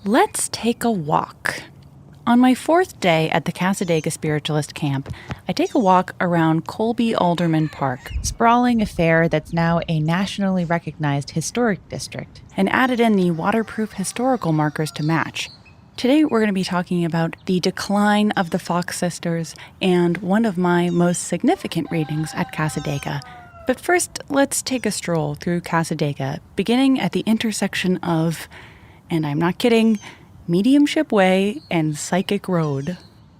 Let's take a walk. On my 4th day at the Cassadaga Spiritualist camp, I take a walk around Colby Alderman Park, sprawling affair that's now a nationally recognized historic district, and added in the waterproof historical markers to match. Today we're going to be talking about the decline of the Fox sisters and one of my most significant readings at Cassadaga. But first, let's take a stroll through Cassadaga, beginning at the intersection of, and I'm not kidding, Mediumship Way and Psychic Road.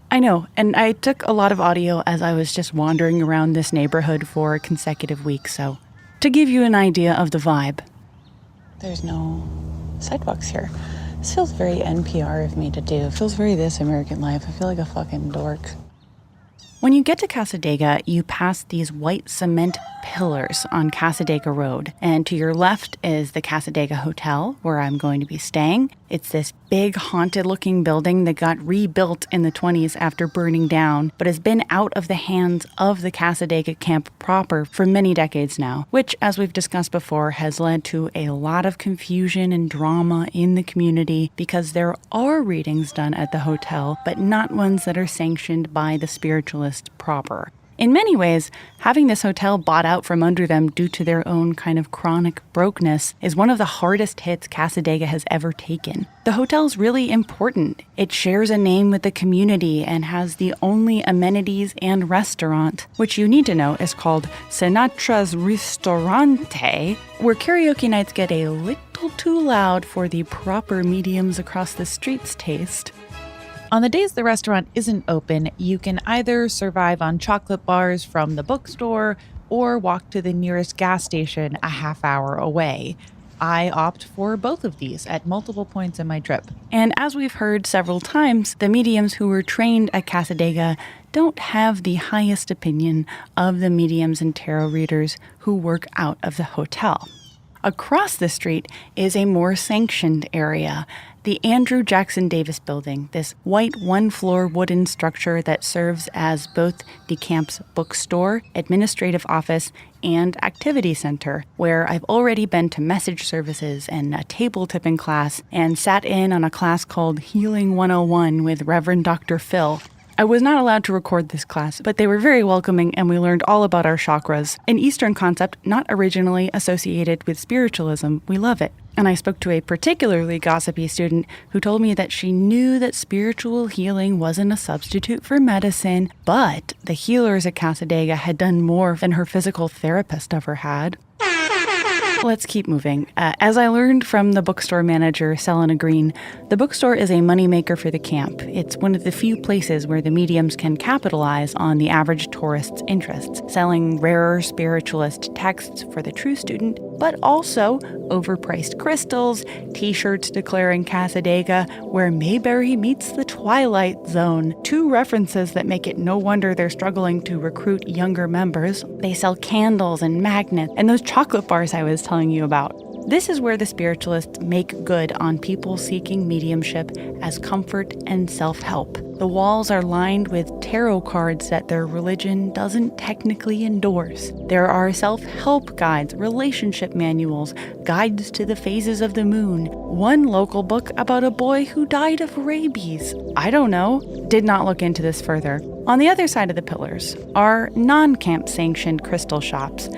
I know, and I took a lot of audio as I was just wandering around this neighborhood for consecutive weeks, so to give you an idea of the vibe. There's no sidewalks here. This feels very NPR of me to do. It feels very This American Life. I feel like a fucking dork. When you get to Cassadaga, you pass these white cement pillars on Cassadaga Road. And to your left is the Cassadaga Hotel, where I'm going to be staying. It's this big haunted-looking building that got rebuilt in the 20s after burning down, but has been out of the hands of the Cassadaga camp proper for many decades now, which, as we've discussed before, has led to a lot of confusion and drama in the community because there are readings done at the hotel, but not ones that are sanctioned by the spiritualist proper. In many ways, having this hotel bought out from under them due to their own kind of chronic brokenness is one of the hardest hits Cassadaga has ever taken. The hotel's really important. It shares a name with the community and has the only amenities and restaurant, which you need to know is called Sinatra's Ristorante, where karaoke nights get a little too loud for the proper mediums across the streets taste. On the days the restaurant isn't open, you can either survive on chocolate bars from the bookstore or walk to the nearest gas station a half hour away. I opt for both of these at multiple points in my trip. And as we've heard several times, the mediums who were trained at Cassadaga don't have the highest opinion of the mediums and tarot readers who work out of the hotel. Across the street is a more sanctioned area, the Andrew Jackson Davis building, this white one-floor wooden structure that serves as both the camp's bookstore, administrative office, and activity center, where I've already been to message services and a table tipping class and sat in on a class called Healing 101 with Reverend Dr. Phil. I was not allowed to record this class, but they were very welcoming and we learned all about our chakras, an Eastern concept not originally associated with spiritualism. We love it. And I spoke to a particularly gossipy student who told me that she knew that spiritual healing wasn't a substitute for medicine, but the healers at Cassadaga had done more than her physical therapist ever had. Let's keep moving. As I learned from the bookstore manager, Selena Green, the bookstore is a moneymaker for the camp. It's one of the few places where the mediums can capitalize on the average tourist's interests, selling rarer spiritualist texts for the true student, but also overpriced crystals, t-shirts declaring Cassadaga, where Mayberry meets the Twilight Zone, 2 references that make it no wonder they're struggling to recruit younger members. They sell candles and magnets, and those chocolate bars I was telling you about. This is where the spiritualists make good on people seeking mediumship as comfort and self-help. The walls are lined with tarot cards that their religion doesn't technically endorse. There are self-help guides, relationship manuals, guides to the phases of the moon, one local book about a boy who died of rabies. I don't know. Did not look into this further. On the other side of the pillars are non-camp sanctioned crystal shops.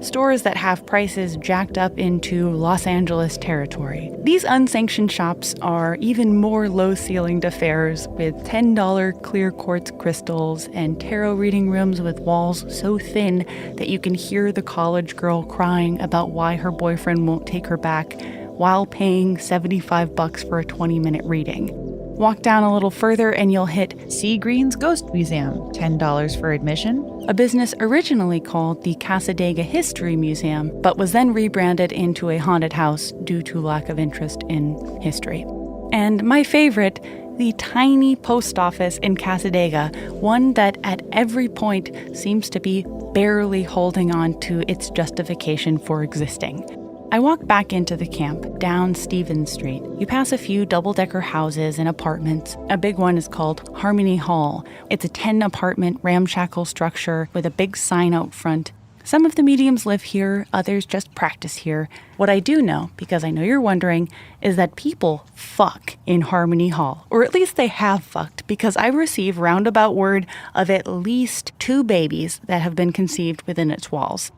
Stores that have prices jacked up into Los Angeles territory. These unsanctioned shops are even more low-ceilinged affairs with $10 clear quartz crystals and tarot reading rooms with walls so thin that you can hear the college girl crying about why her boyfriend won't take her back while paying $75 for a 20-minute reading. Walk down a little further and you'll hit Sea Green's Ghost Museum, $10 for admission. A business originally called the Cassadaga History Museum, but was then rebranded into a haunted house due to lack of interest in history. And my favorite, the tiny post office in Cassadaga, one that at every point seems to be barely holding on to its justification for existing. I walk back into the camp, down Stevens Street. You pass a few double-decker houses and apartments. A big one is called Harmony Hall. It's a 10-apartment ramshackle structure with a big sign out front. Some of the mediums live here, others just practice here. What I do know, because I know you're wondering, is that people fuck in Harmony Hall. Or at least they have fucked, because I receive roundabout word of at least 2 babies that have been conceived within its walls.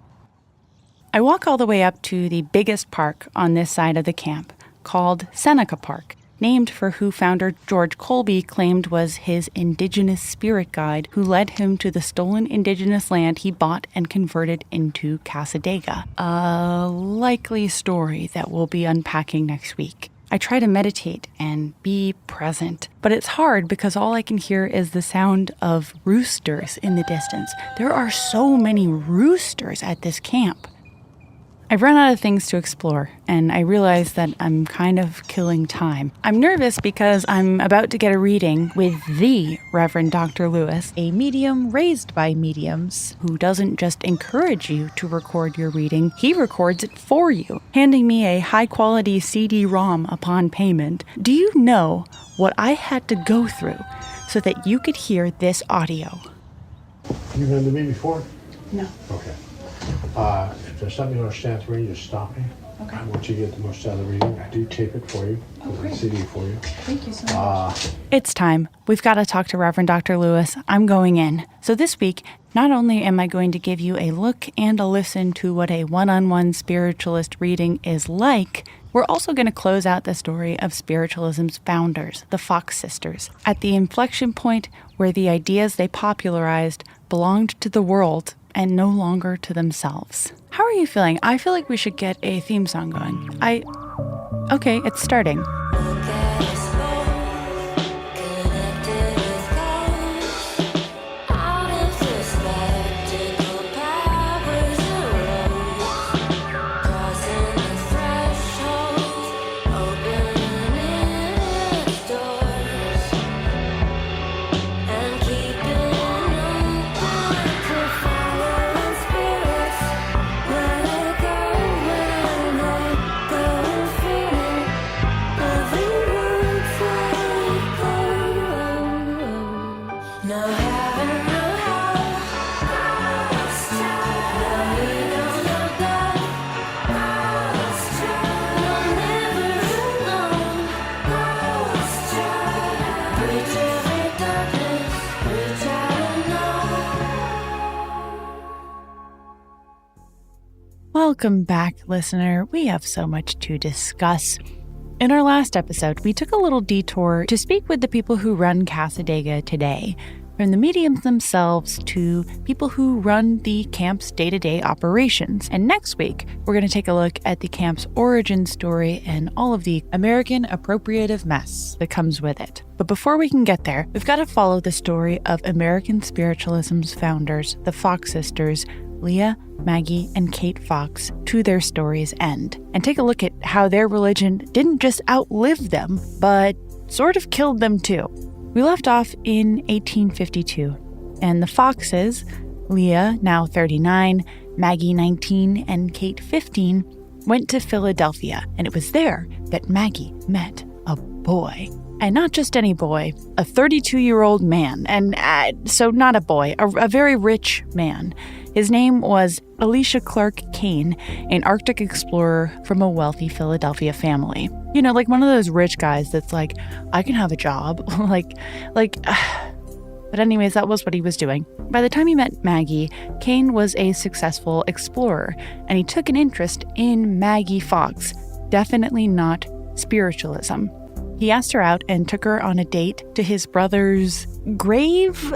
I walk all the way up to the biggest park on this side of the camp, called Seneca Park, named for who founder George Colby claimed was his indigenous spirit guide who led him to the stolen indigenous land he bought and converted into Cassadaga. A likely story that we'll be unpacking next week. I try to meditate and be present, but it's hard because all I can hear is the sound of roosters in the distance. There are so many roosters at this camp. I've run out of things to explore, and I realize that I'm kind of killing time. I'm nervous because I'm about to get a reading with the Reverend Dr. Lewis, A medium raised by mediums. who doesn't just encourage you to record your reading, he records it for you, handing me a high-quality CD-ROM upon payment. Do you know what I had to go through so that you could hear this audio? You've been to me before? No. Okay. If there's something you don't understand through, you just stop me. Okay. I want you to get the most out of the reading. I do tape it for you. Oh, Put great. the CD for you. Thank you so much. It's time. We've got to talk to Reverend Dr. Lewis. I'm going in. So this week, not only am I going to give you a look and a listen to what a one-on-one spiritualist reading is like, we're also going to close out the story of spiritualism's founders, the Fox sisters, at the inflection point where the ideas they popularized belonged to the world and no longer to themselves. How are you feeling? I feel like we should get a theme song going. Okay, it's starting. Welcome back, listener. We have so much to discuss. In our last episode, we took a little detour to speak with the people who run Cassadaga today, from the mediums themselves to people who run the camp's day-to-day operations. And next week, we're going to take a look at the camp's origin story and all of the American appropriative mess that comes with it. But before we can get there, we've got to follow the story of American spiritualism's founders, the Fox sisters, Leah, Maggie, and Kate Fox, to their story's end, and take a look at how their religion didn't just outlive them, but sort of killed them too. We left off in 1852, and the Foxes, Leah, now 39, Maggie, 19, and Kate, 15, went to Philadelphia, and it was there that Maggie met a boy. And not just any boy, a 32-year-old man, and so not a boy, a very rich man. His name was Elisha Clark Kane, an Arctic explorer from a wealthy Philadelphia family. You know, like one of those rich guys that's like, I can have a job. But anyways, that was what he was doing. By the time he met Maggie, Kane was a successful explorer, and he took an interest in Maggie Fox, definitely not spiritualism. He asked her out and took her on a date to his brother's grave.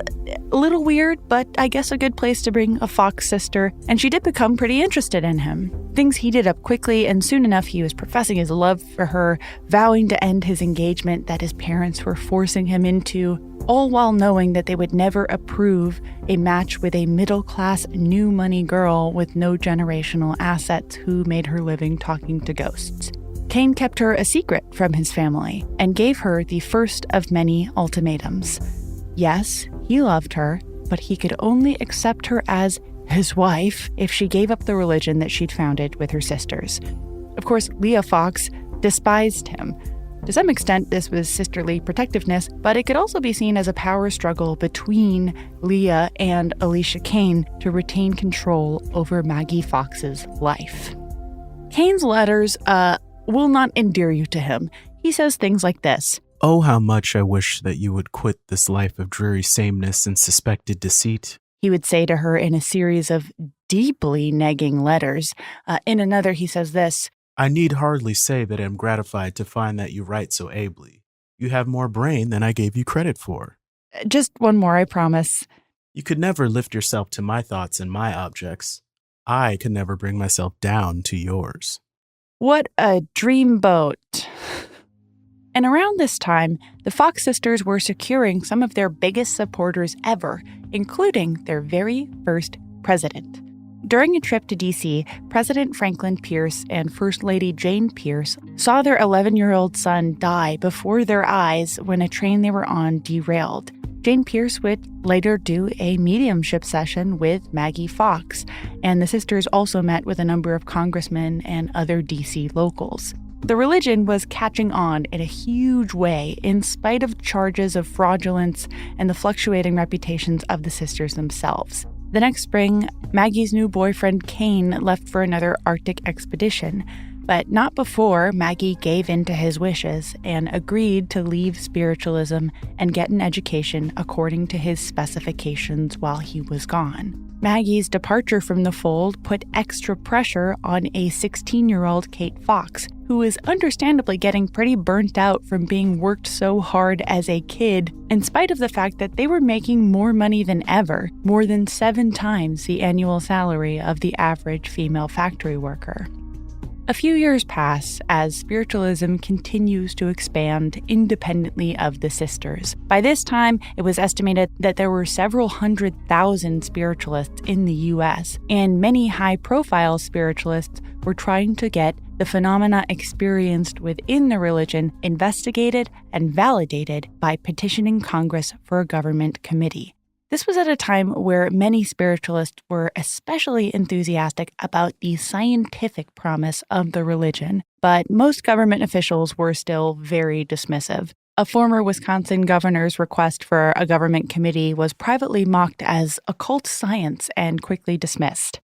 A little weird, but I guess a good place to bring a Fox sister, and she did become pretty interested in him. Things heated up quickly, and soon enough he was professing his love for her, vowing to end his engagement that his parents were forcing him into, all while knowing that they would never approve a match with a middle-class, new-money girl with no generational assets who made her living talking to ghosts. Kane kept her a secret from his family and gave her the first of many ultimatums. Yes, he loved her, but he could only accept her as his wife if she gave up the religion that she'd founded with her sisters. Of course, Leah Fox despised him. To some extent, this was sisterly protectiveness, but it could also be seen as a power struggle between Leah and Alicia Kane to retain control over Maggie Fox's life. Kane's letters will not endear you to him. He says things like this. "Oh, how much I wish that you would quit this life of dreary sameness and suspected deceit." He would say to her in a series of deeply negging letters. In another, he says this. "I need hardly say that I am gratified to find that you write so ably. You have more brain than I gave you credit for." Just one more, I promise. "You could never lift yourself to my thoughts and my objects. I could never bring myself down to yours." What a dreamboat. And around this time, the Fox sisters were securing some of their biggest supporters ever, including their very first president. During a trip to D.C., President Franklin Pierce and First Lady Jane Pierce saw their 11-year-old son die before their eyes when a train they were on derailed. Jane Pierce would later do a mediumship session with Maggie Fox, and the sisters also met with a number of congressmen and other D.C. locals. The religion was catching on in a huge way in spite of charges of fraudulence and the fluctuating reputations of the sisters themselves. The next spring, Maggie's new boyfriend Kane left for another Arctic expedition, but not before Maggie gave in to his wishes and agreed to leave spiritualism and get an education according to his specifications while he was gone. Maggie's departure from the fold put extra pressure on a 16-year-old Kate Fox, who is understandably getting pretty burnt out from being worked so hard as a kid, in spite of the fact that they were making more money than ever, more than 7 times the annual salary of the average female factory worker. A few years pass as spiritualism continues to expand independently of the sisters. By this time, it was estimated that there were several 100,000 spiritualists in the U.S., and many high-profile spiritualists were trying to get the phenomena experienced within the religion investigated and validated by petitioning Congress for a government committee. This was at a time where many spiritualists were especially enthusiastic about the scientific promise of the religion, but most government officials were still very dismissive. A former Wisconsin governor's request for a government committee was privately mocked as occult science and quickly dismissed.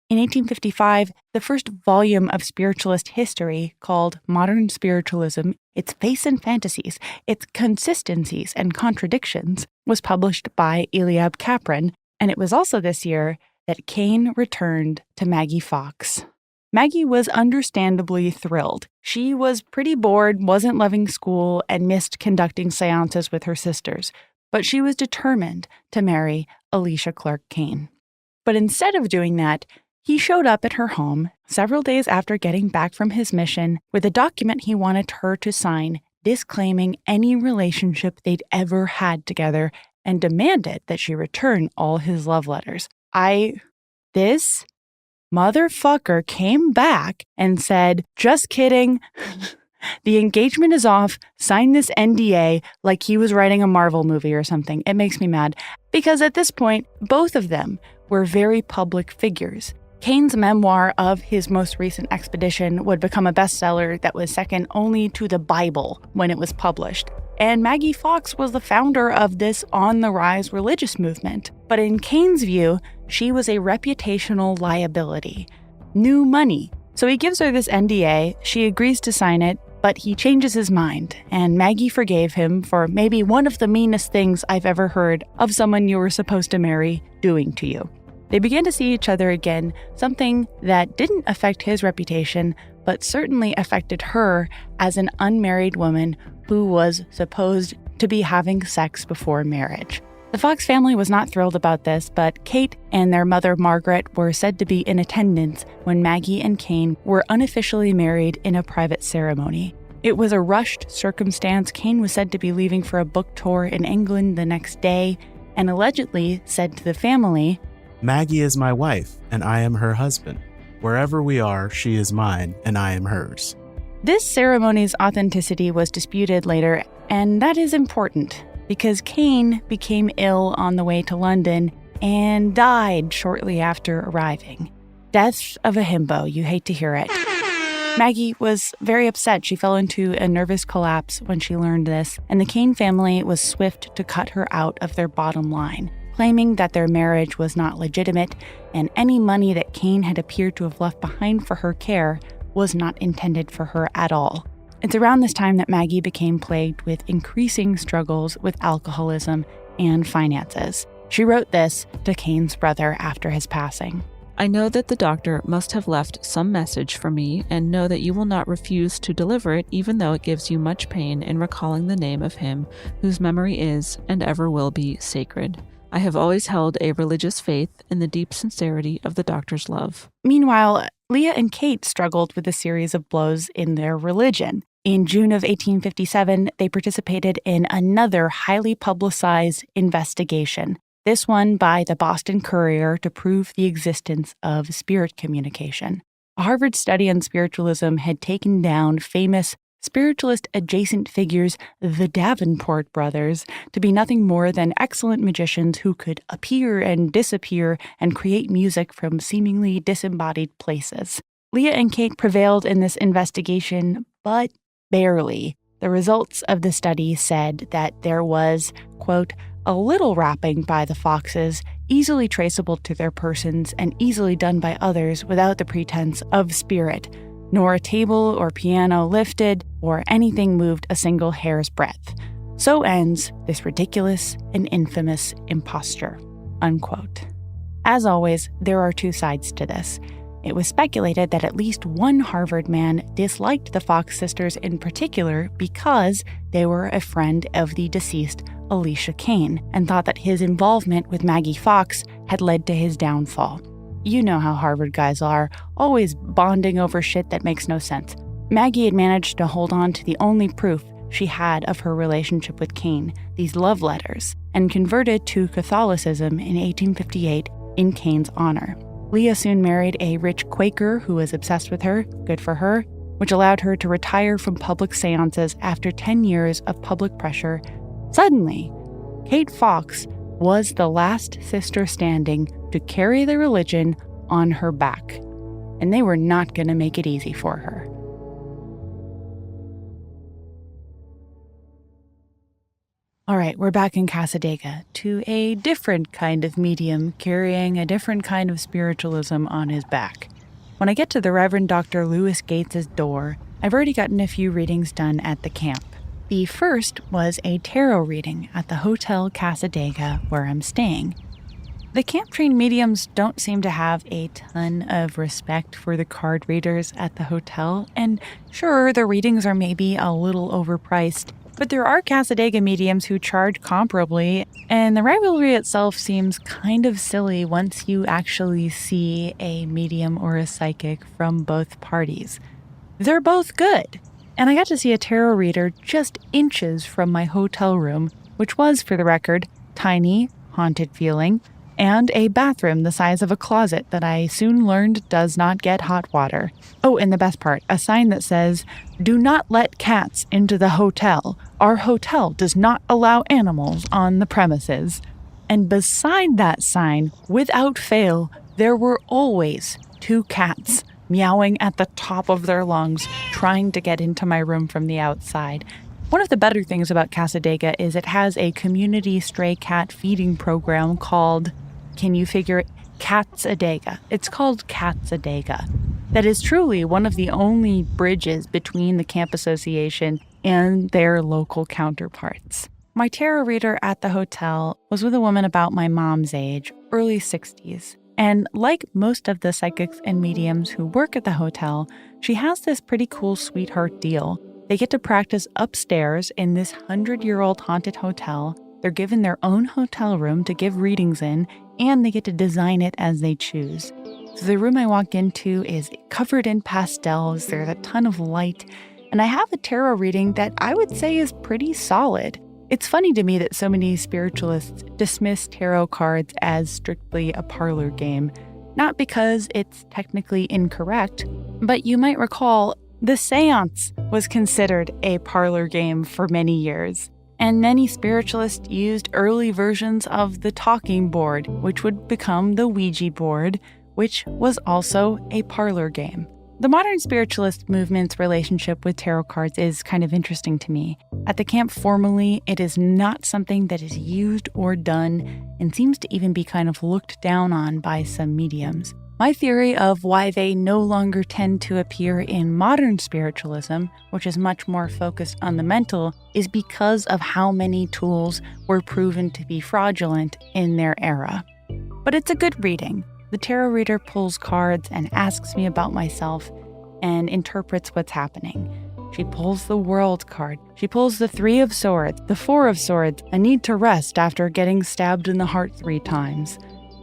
In 1855, the first volume of spiritualist history, called Modern Spiritualism, Its Faiths and Fantasies, Its Consistencies and Contradictions, was published by Eliab Capron, and it was also this year that Kane returned to Maggie Fox. Maggie was understandably thrilled. She was pretty bored, wasn't loving school, and missed conducting seances with her sisters, but she was determined to marry Alicia Clark Kane. But instead of doing that, he showed up at her home several days after getting back from his mission with a document he wanted her to sign disclaiming any relationship they'd ever had together and demanded that she return all his love letters. This motherfucker came back and said, "Just kidding. The engagement is off. Sign this NDA," like he was writing a Marvel movie or something. It makes me mad because at this point, both of them were very public figures. Kane's memoir of his most recent expedition would become a bestseller that was second only to the Bible when it was published. And Maggie Fox was the founder of this on-the-rise religious movement. But in Kane's view, she was a reputational liability. New money. So he gives her this NDA, she agrees to sign it, but he changes his mind, and Maggie forgave him for maybe one of the meanest things I've ever heard of someone you were supposed to marry doing to you. They began to see each other again, something that didn't affect his reputation, but certainly affected her as an unmarried woman who was supposed to be having sex before marriage. The Fox family was not thrilled about this, but Kate and their mother Margaret were said to be in attendance when Maggie and Kane were unofficially married in a private ceremony. It was a rushed circumstance. Kane was said to be leaving for a book tour in England the next day, and allegedly said to the family, "Maggie is my wife, and I am her husband. Wherever we are, she is mine, and I am hers." This ceremony's authenticity was disputed later, and that is important, because Kane became ill on the way to London and died shortly after arriving. Death of a himbo, you hate to hear it. Maggie was very upset. She fell into a nervous collapse when she learned this, and the Kane family was swift to cut her out of their bottom line, claiming that their marriage was not legitimate and any money that Kane had appeared to have left behind for her care was not intended for her at all. It's around this time that Maggie became plagued with increasing struggles with alcoholism and finances. She wrote this to Kane's brother after his passing. I know that the doctor must have left some message for me and know that you will not refuse to deliver it even though it gives you much pain in recalling the name of him whose memory is and ever will be sacred. I have always held a religious faith in the deep sincerity of the doctor's love. Meanwhile, Leah and Kate struggled with a series of blows in their religion. In June of 1857, they participated in another highly publicized investigation, this one by the Boston Courier to prove the existence of spirit communication. A Harvard study on spiritualism had taken down famous spiritualist adjacent figures, the Davenport brothers, to be nothing more than excellent magicians who could appear and disappear and create music from seemingly disembodied places. Leah and Kate prevailed in this investigation, but barely. The results of the study said that there was, quote, a little rapping by the Foxes, easily traceable to their persons and easily done by others without the pretense of spirit, nor a table or piano lifted or anything moved a single hair's breadth. So ends this ridiculous and infamous imposture, unquote. As always, there are two sides to this. It was speculated that at least one Harvard man disliked the Fox sisters in particular because they were a friend of the deceased Elisha Kane and thought that his involvement with Maggie Fox had led to his downfall. You know how Harvard guys are, always bonding over shit that makes no sense. Maggie had managed to hold on to the only proof she had of her relationship with Kane, these love letters, and converted to Catholicism in 1858 in Kane's honor. Leah soon married a rich Quaker who was obsessed with her, good for her, which allowed her to retire from public seances after 10 years of public pressure. Suddenly, Kate Fox was the last sister standing to carry the religion on her back, and they were not going to make it easy for her. All right, we're back in Cassadaga to a different kind of medium carrying a different kind of spiritualism on his back. When I get to the Reverend Dr. Lewis Gates's door, I've already gotten a few readings done at the camp. The first was a tarot reading at the Hotel Cassadaga where I'm staying. The camp-trained mediums don't seem to have a ton of respect for the card readers at the hotel, and sure, the readings are maybe a little overpriced, but there are Cassadaga mediums who charge comparably, and the rivalry itself seems kind of silly once you actually see a medium or a psychic from both parties. They're both good, and I got to see a tarot reader just inches from my hotel room, which was, for the record, tiny, haunted feeling, and a bathroom the size of a closet that I soon learned does not get hot water. Oh, and the best part, a sign that says, "Do not let cats into the hotel. Our hotel does not allow animals on the premises." And beside that sign, without fail, there were always two cats meowing at the top of their lungs, trying to get into my room from the outside. One of the better things about Cassadaga is it has a community stray cat feeding program called, can you figure it? Cassadaga. It's called Cassadaga. That is truly one of the only bridges between the camp association and their local counterparts. My tarot reader at the hotel was with a woman about my mom's age, early 60s. And like most of the psychics and mediums who work at the hotel, she has this pretty cool sweetheart deal. They get to practice upstairs in this 100-year-old haunted hotel. They're given their own hotel room to give readings in, and they get to design it as they choose. So the room I walk into is covered in pastels, there's a ton of light, and I have a tarot reading that I would say is pretty solid. It's funny to me that so many spiritualists dismiss tarot cards as strictly a parlor game, not because it's technically incorrect, but you might recall the seance was considered a parlor game for many years. And many spiritualists used early versions of the talking board, which would become the Ouija board, which was also a parlor game. The modern spiritualist movement's relationship with tarot cards is kind of interesting to me. At the camp formally, it is not something that is used or done and seems to even be kind of looked down on by some mediums. My theory of why they no longer tend to appear in modern spiritualism, which is much more focused on the mental, is because of how many tools were proven to be fraudulent in their era. But it's a good reading. The tarot reader pulls cards and asks me about myself and interprets what's happening. She pulls the World card. She pulls the 3 of Swords, the 4 of Swords, a need to rest after getting stabbed in the heart 3 times.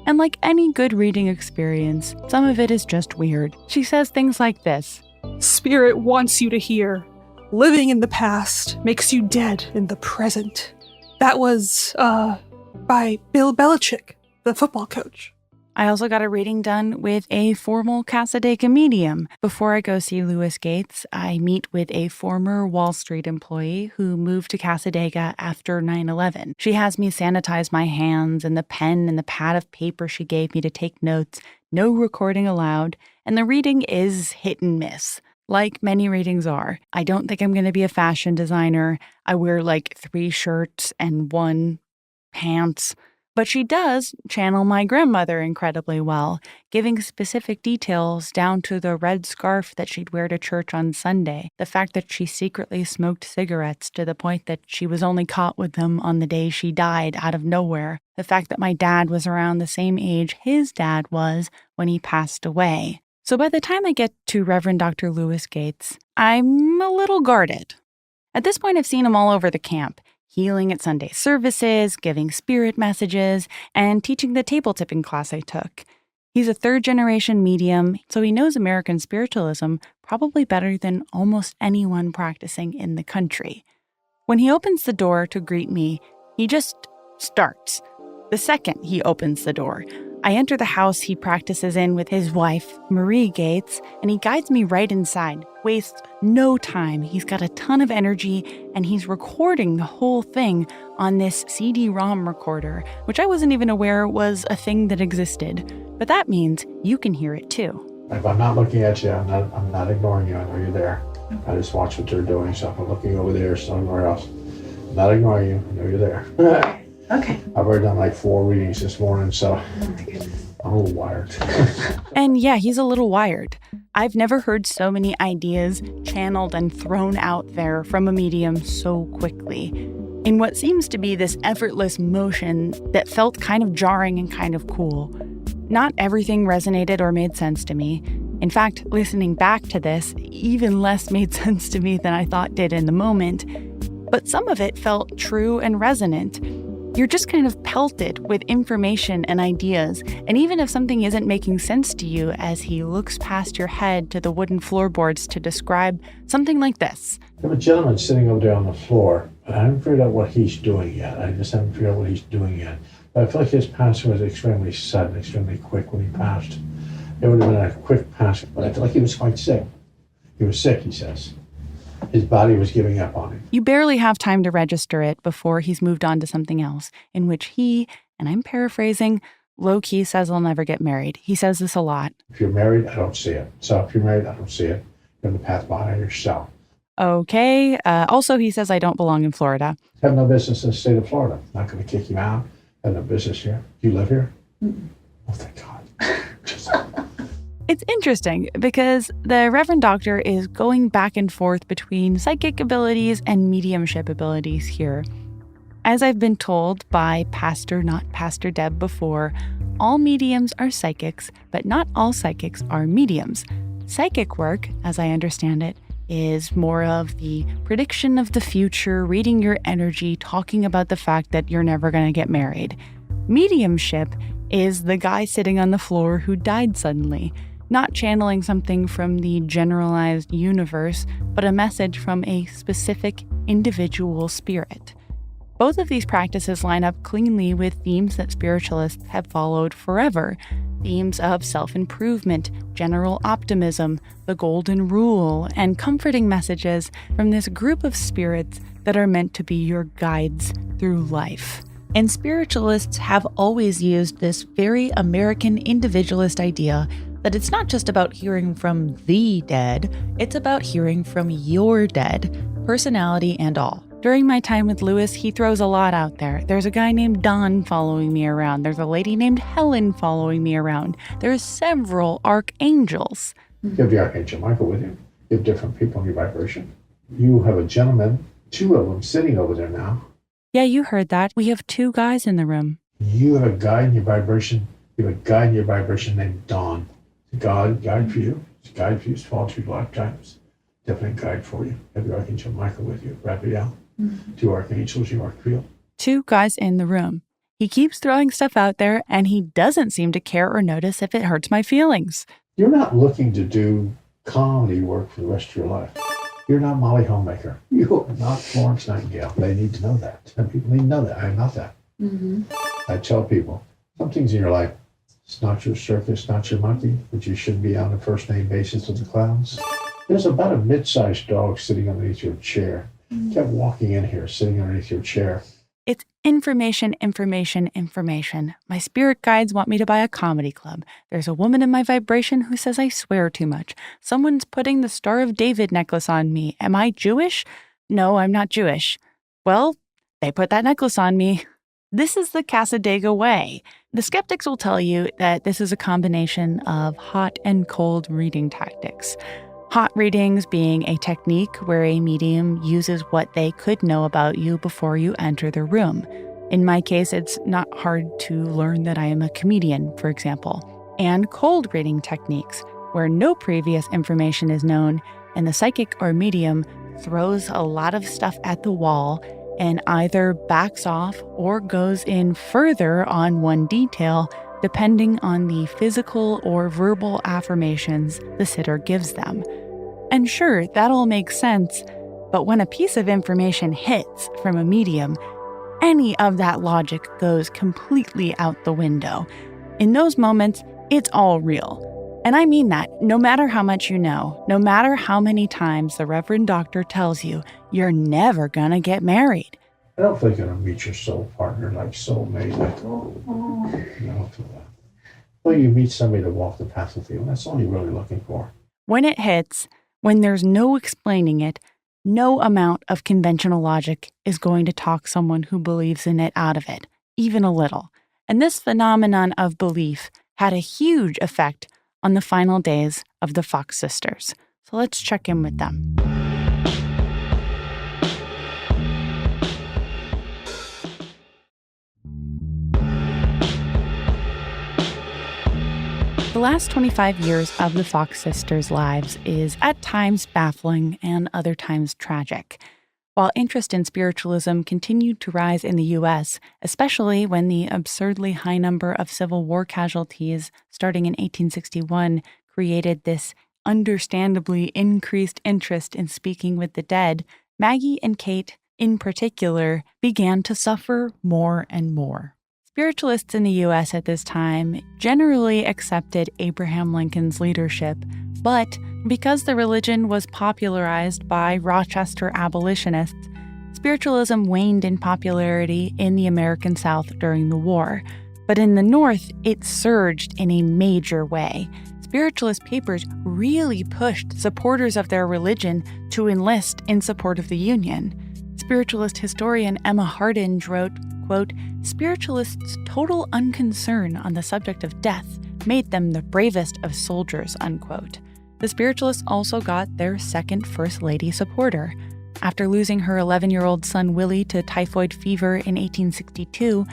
And like any good reading experience, some of it is just weird. She says things like this. Spirit wants you to hear. Living in the past makes you dead in the present. That was, by Bill Belichick, the football coach. I also got a reading done with a formal Cassadaga medium. Before I go see Louis Gates, I meet with a former Wall Street employee who moved to Cassadaga after 9/11. She has me sanitize my hands and the pen and the pad of paper she gave me to take notes, no recording allowed, and the reading is hit and miss. Like many readings are. I don't think I'm going to be a fashion designer. I wear like 3 shirts and 1 pants. But she does channel my grandmother incredibly well, giving specific details down to the red scarf that she'd wear to church on Sunday, the fact that she secretly smoked cigarettes to the point that she was only caught with them on the day she died out of nowhere, the fact that my dad was around the same age his dad was when he passed away. So by the time I get to Reverend Dr. Louis Gates, I'm a little guarded. At this point, I've seen him all over the camp. Healing at Sunday services, giving spirit messages, and teaching the table tipping class I took. He's a 3rd-generation medium, so he knows American spiritualism probably better than almost anyone practicing in the country. When he opens the door to greet me, he just starts. The second he opens the door, I enter the house he practices in with his wife, Marie Gates, and he guides me right inside. Wastes no time. He's got a ton of energy, and he's recording the whole thing on this CD-ROM recorder, which I wasn't even aware was a thing that existed. But that means you can hear it too. If I'm not looking at you, I'm not ignoring you. I know you're there. I just watch what they're doing. So if I'm looking over there, somewhere else, I'm not ignoring you. I know you're there. Okay. I've already done like 4 readings this morning, so I'm a little wired. And yeah, he's a little wired. I've never heard so many ideas channeled and thrown out there from a medium so quickly, in what seems to be this effortless motion that felt kind of jarring and kind of cool. Not everything resonated or made sense to me. In fact, listening back to this, even less made sense to me than I thought did in the moment. But some of it felt true and resonant. You're just kind of pelted with information and ideas, and even if something isn't making sense to you as he looks past your head to the wooden floorboards to describe something like this. I have a gentleman sitting over there on the floor, but I haven't figured out what he's doing yet. I just haven't figured out what he's doing yet. But I feel like his passing was extremely sudden, extremely quick when he passed. It would have been a quick passing, but I feel like he was quite sick. He was sick, he says. His body was giving up on him. You barely have time to register it before he's moved on to something else, in which he, and I'm paraphrasing, low-key says I'll never get married. He says this a lot. If you're married, I don't see it. So if you're married, I don't see it. You're on the path behind yourself. Okay. Also, he says I don't belong in Florida. You have no business in the state of Florida. I'm not going to kick you out. You have no business here. You live here? Oh, thank God. It's interesting because the Reverend Doctor is going back and forth between psychic abilities and mediumship abilities here. As I've been told by Pastor Not Pastor Deb before, all mediums are psychics, but not all psychics are mediums. Psychic work, as I understand it, is more of the prediction of the future, reading your energy, talking about the fact that you're never going to get married. Mediumship is the guy sitting on the floor who died suddenly, not channeling something from the generalized universe, but a message from a specific individual spirit. Both of these practices line up cleanly with themes that spiritualists have followed forever. Themes of self-improvement, general optimism, the golden rule, and comforting messages from this group of spirits that are meant to be your guides through life. And spiritualists have always used this very American individualist idea that it's not just about hearing from the dead, it's about hearing from your dead, personality and all. During my time with Lewis, he throws a lot out there. There's a guy named Don following me around. There's a lady named Helen following me around. There's several archangels. You have the Archangel Michael with you. You have different people in your vibration. You have a gentleman, 2 of them sitting over there now. Yeah, you heard that. We have 2 guys in the room. You have a guide in your vibration. You have a guide in your vibration named Dawn. It's a guide for you. It's a guide for you. It's followed through lifetimes. Definite guide for you. You have the Archangel Michael with you. Raphael. 2 archangels, you feel. 2 guys in the room. He keeps throwing stuff out there, and he doesn't seem to care or notice if it hurts my feelings. You're not looking to do comedy work for the rest of your life. You're not Molly Homemaker. You are not Florence Nightingale. They need to know that. And people need to know that. I'm not that. I tell people, some things in your life, it's not your circus, not your monkey, but you should be on a first name basis with the clowns. There's about a mid-sized dog sitting underneath your chair. Kept walking in here, sitting underneath your chair. It's information, information, information. My spirit guides want me to buy a comedy club. There's a woman in my vibration who says I swear too much. Someone's putting the Star of David necklace on me. Am I Jewish? No, I'm not Jewish. Well, they put that necklace on me. This is the Cassadaga way. The skeptics will tell you that this is a combination of hot and cold reading tactics. Hot readings being a technique where a medium uses what they could know about you before you enter the room. In my case, it's not hard to learn that I am a comedian, for example. And cold reading techniques, where no previous information is known and the psychic or medium throws a lot of stuff at the wall and either backs off or goes in further on one detail, depending on the physical or verbal affirmations the sitter gives them. And sure, that all makes sense, but when a piece of information hits from a medium, any of that logic goes completely out the window. In those moments, it's all real. And I mean that no matter how much you know, no matter how many times the Reverend Doctor tells you you're never gonna get married. I don't think you're going to meet your soul partner like soulmate. Like, I don't feel that. Well, you meet somebody to walk the path with you, and that's all you're really looking for. When it hits, when there's no explaining it, no amount of conventional logic is going to talk someone who believes in it out of it, even a little. And this phenomenon of belief had a huge effect on the final days of the Fox sisters. So let's check in with them. The last 25 years of the Fox sisters' lives is at times baffling and other times tragic. While interest in spiritualism continued to rise in the U.S., especially when the absurdly high number of Civil War casualties starting in 1861 created this understandably increased interest in speaking with the dead, Maggie and Kate, in particular, began to suffer more and more. Spiritualists in the U.S. at this time generally accepted Abraham Lincoln's leadership, but because the religion was popularized by Rochester abolitionists, spiritualism waned in popularity in the American South during the war. But in the North, it surged in a major way. Spiritualist papers really pushed supporters of their religion to enlist in support of the Union. Spiritualist historian Emma Hardinge wrote, quote, "Spiritualists' total unconcern on the subject of death made them the bravest of soldiers," unquote. The spiritualists also got their second First Lady supporter. After losing her 11-year-old son Willie to typhoid fever in 1862,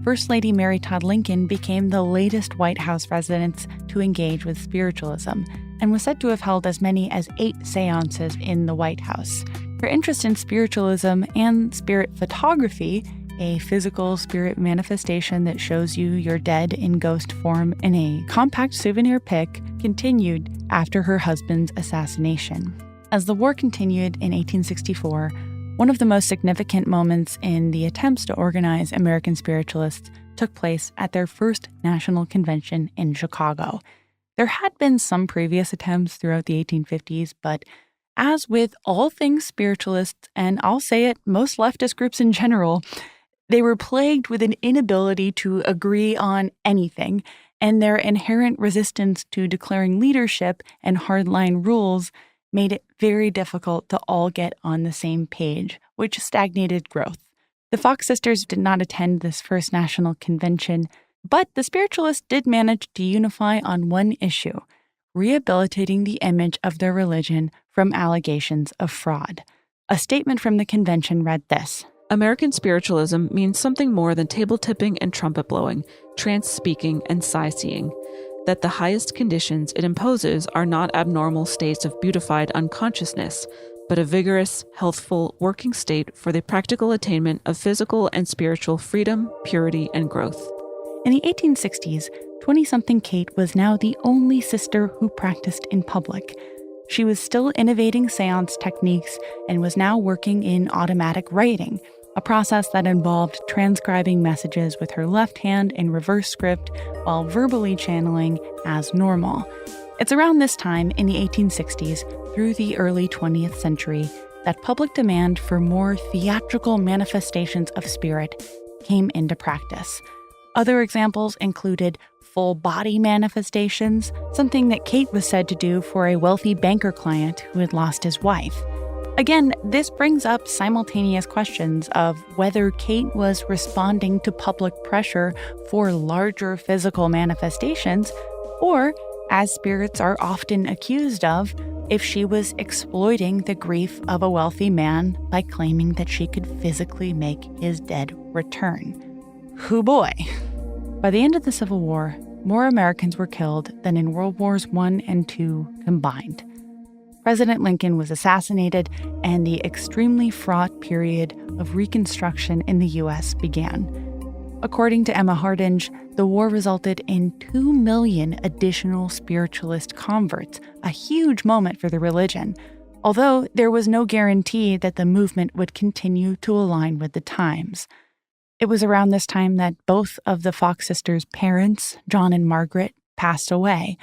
First Lady Mary Todd Lincoln became the latest White House resident to engage with spiritualism and was said to have held as many as 8 seances in the White House. Her interest in spiritualism and spirit photography, a physical spirit manifestation that shows you your dead in ghost form in a compact souvenir pic, continued after her husband's assassination. As the war continued in 1864, one of the most significant moments in the attempts to organize American spiritualists took place at their first national convention in Chicago. There had been some previous attempts throughout the 1850s, but as with all things spiritualists, and I'll say it, most leftist groups in general, they were plagued with an inability to agree on anything, and their inherent resistance to declaring leadership and hardline rules made it very difficult to all get on the same page, which stagnated growth. The Fox sisters did not attend this first national convention, but the spiritualists did manage to unify on one issue: rehabilitating the image of their religion from allegations of fraud. A statement from the convention read this: American spiritualism means something more than table tipping and trumpet blowing, trance speaking and sightseeing. That the highest conditions it imposes are not abnormal states of beautified unconsciousness, but a vigorous, healthful, working state for the practical attainment of physical and spiritual freedom, purity, and growth. In the 1860s, 20-something Kate was now the only sister who practiced in public. She was still innovating seance techniques and was now working in automatic writing, a process that involved transcribing messages with her left hand in reverse script while verbally channeling as normal. It's around this time, in the 1860s through the early 20th century, that public demand for more theatrical manifestations of spirit came into practice. Other examples included full-body manifestations, something that Kate was said to do for a wealthy banker client who had lost his wife. Again, this brings up simultaneous questions of whether Kate was responding to public pressure for larger physical manifestations, or, as spirits are often accused of, if she was exploiting the grief of a wealthy man by claiming that she could physically make his dead return. Hoo boy. By the end of the Civil War, more Americans were killed than in World Wars I and II combined. President Lincoln was assassinated, and the extremely fraught period of Reconstruction in the U.S. began. According to Emma Hardinge, the war resulted in 2 million additional spiritualist converts, a huge moment for the religion, although there was no guarantee that the movement would continue to align with the times. It was around this time that both of the Fox sisters' parents, John and Margaret, passed away,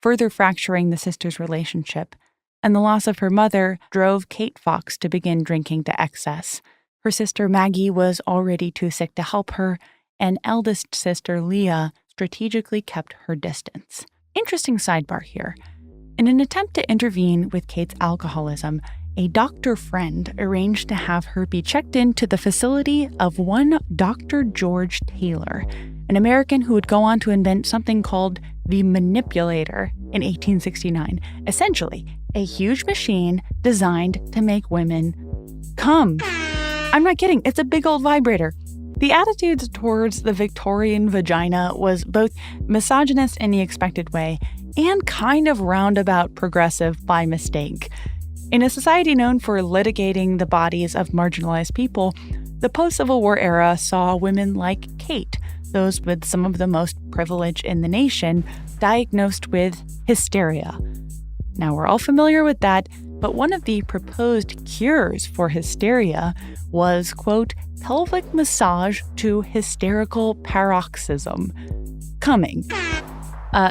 further fracturing the sisters' relationship. And the loss of her mother drove Kate Fox to begin drinking to excess. Her sister Maggie was already too sick to help her, and eldest sister Leah strategically kept her distance. Interesting sidebar here. In an attempt to intervene with Kate's alcoholism, a doctor friend arranged to have her be checked into the facility of one Dr. George Taylor, an American who would go on to invent something called the Manipulator in 1869. Essentially, a huge machine designed to make women come. I'm not kidding, it's a big old vibrator. The attitudes towards the Victorian vagina was both misogynist in the expected way and kind of roundabout progressive by mistake. In a society known for litigating the bodies of marginalized people, the post-Civil War era saw women like Kate, those with some of the most privilege in the nation, diagnosed with hysteria. Now, we're all familiar with that, but one of the proposed cures for hysteria was, quote, pelvic massage to hysterical paroxysm. Coming.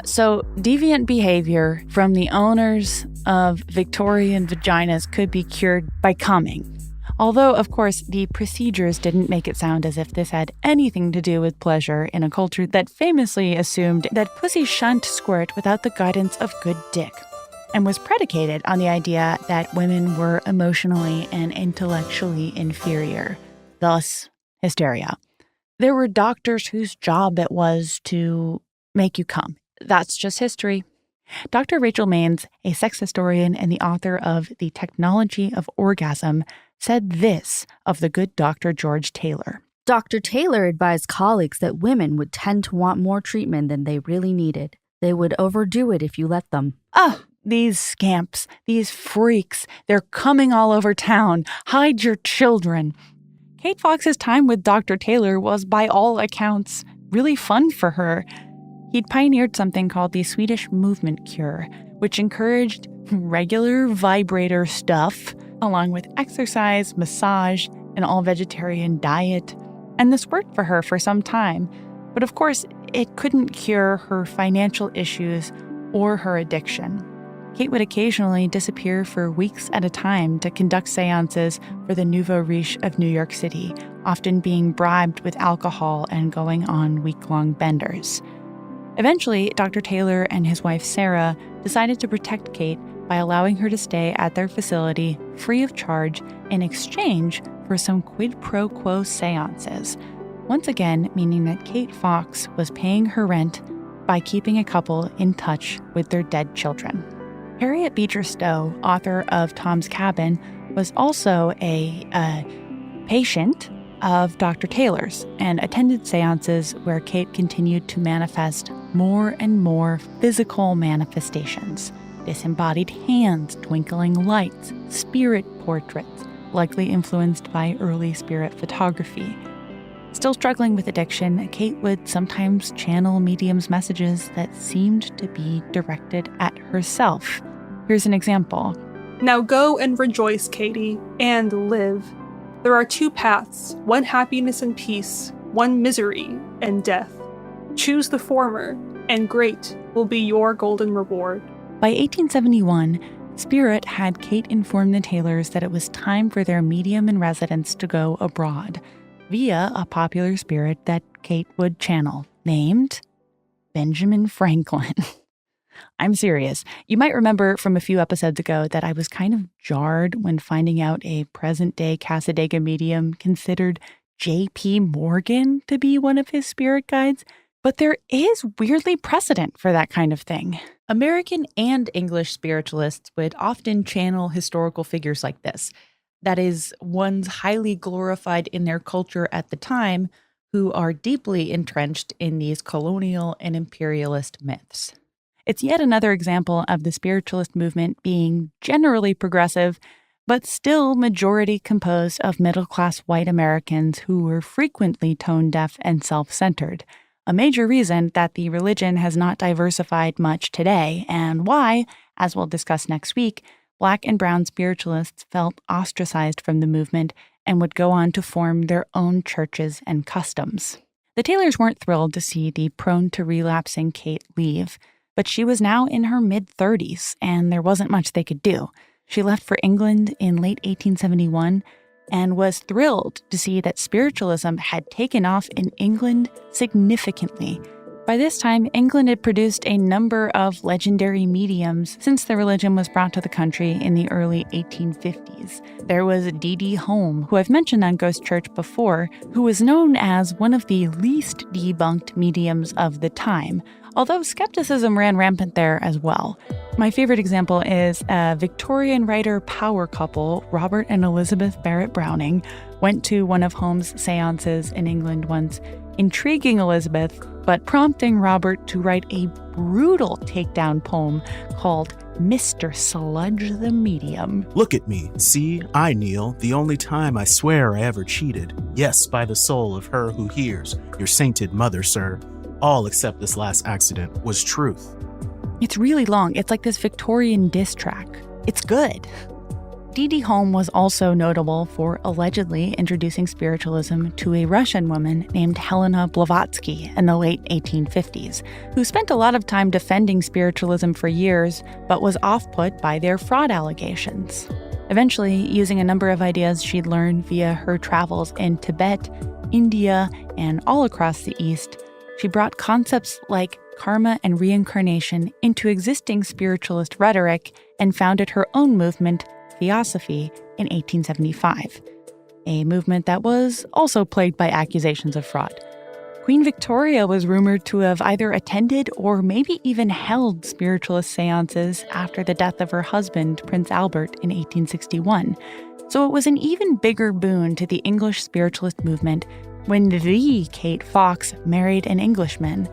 So deviant behavior from the owners of Victorian vaginas could be cured by coming. Although, of course, the procedures didn't make it sound as if this had anything to do with pleasure in a culture that famously assumed that pussy shan't squirt without the guidance of good dick, and was predicated on the idea that women were emotionally and intellectually inferior, thus hysteria. There were doctors whose job it was to make you come. That's just history. Dr. Rachel Maines, a sex historian and the author of The Technology of Orgasm, said this of the good Dr. George Taylor. Dr. Taylor advised colleagues that women would tend to want more treatment than they really needed. They would overdo it if you let them. These scamps, these freaks, they're coming all over town. Hide your children. Kate Fox's time with Dr. Taylor was, by all accounts, really fun for her. He'd pioneered something called the Swedish movement cure, which encouraged regular vibrator stuff, along with exercise, massage, an all-vegetarian diet. And this worked for her for some time. But of course, it couldn't cure her financial issues or her addiction. Kate would occasionally disappear for weeks at a time to conduct seances for the nouveau riche of New York City, often being bribed with alcohol and going on week-long benders. Eventually, Dr. Taylor and his wife Sarah decided to protect Kate by allowing her to stay at their facility free of charge in exchange for some quid pro quo seances, once again meaning that Kate Fox was paying her rent by keeping a couple in touch with their dead children. Harriet Beecher Stowe, author of Tom's Cabin, was also a patient of Dr. Taylor's and attended seances where Kate continued to manifest more and more physical manifestations. Disembodied hands, twinkling lights, spirit portraits, likely influenced by early spirit photography. Still struggling with addiction, Kate would sometimes channel mediums' messages that seemed to be directed at herself. Here's an example. Now go and rejoice, Katie, and live. There are two paths, one happiness and peace, one misery and death. Choose the former, and great will be your golden reward. By 1871, Spirit had Kate inform the Taylors that it was time for their medium in residence to go abroad, via a popular spirit that Kate would channel, named Benjamin Franklin. I'm serious. You might remember from a few episodes ago that I was kind of jarred when finding out a present-day Cassadaga medium considered J.P. Morgan to be one of his spirit guides, but there is weirdly precedent for that kind of thing. American and English spiritualists would often channel historical figures like this. That is, ones highly glorified in their culture at the time who are deeply entrenched in these colonial and imperialist myths. It's yet another example of the spiritualist movement being generally progressive, but still majority composed of middle-class white Americans who were frequently tone-deaf and self-centered. A major reason that the religion has not diversified much today, and why, as we'll discuss next week, Black and brown spiritualists felt ostracized from the movement and would go on to form their own churches and customs. The Taylors weren't thrilled to see the prone-to-relapsing Kate leave, but she was now in her mid-30s, and there wasn't much they could do. She left for England in late 1871 and was thrilled to see that spiritualism had taken off in England significantly. By this time, England had produced a number of legendary mediums since the religion was brought to the country in the early 1850s. There was D.D. Home, who I've mentioned on Ghost Church before, who was known as one of the least debunked mediums of the time, although skepticism ran rampant there as well. My favorite example is a Victorian writer power couple, Robert and Elizabeth Barrett Browning, went to one of Home's seances in England once, intriguing Elizabeth, but prompting Robert to write a brutal takedown poem called Mr. Sludge the Medium. Look at me. See, I kneel, the only time I swear I ever cheated. Yes, by the soul of her who hears, your sainted mother, sir. All except this last accident was truth. It's really long. It's like this Victorian diss track. It's good. D.D. Home was also notable for allegedly introducing spiritualism to a Russian woman named Helena Blavatsky in the late 1850s, who spent a lot of time defending spiritualism for years, but was off-put by their fraud allegations. Eventually, using a number of ideas she'd learned via her travels in Tibet, India, and all across the East, she brought concepts like karma and reincarnation into existing spiritualist rhetoric and founded her own movement, Theosophy, in 1875, a movement that was also plagued by accusations of fraud. Queen Victoria was rumored to have either attended or maybe even held spiritualist seances after the death of her husband, Prince Albert, in 1861. So it was an even bigger boon to the English spiritualist movement when the Kate Fox married an Englishman.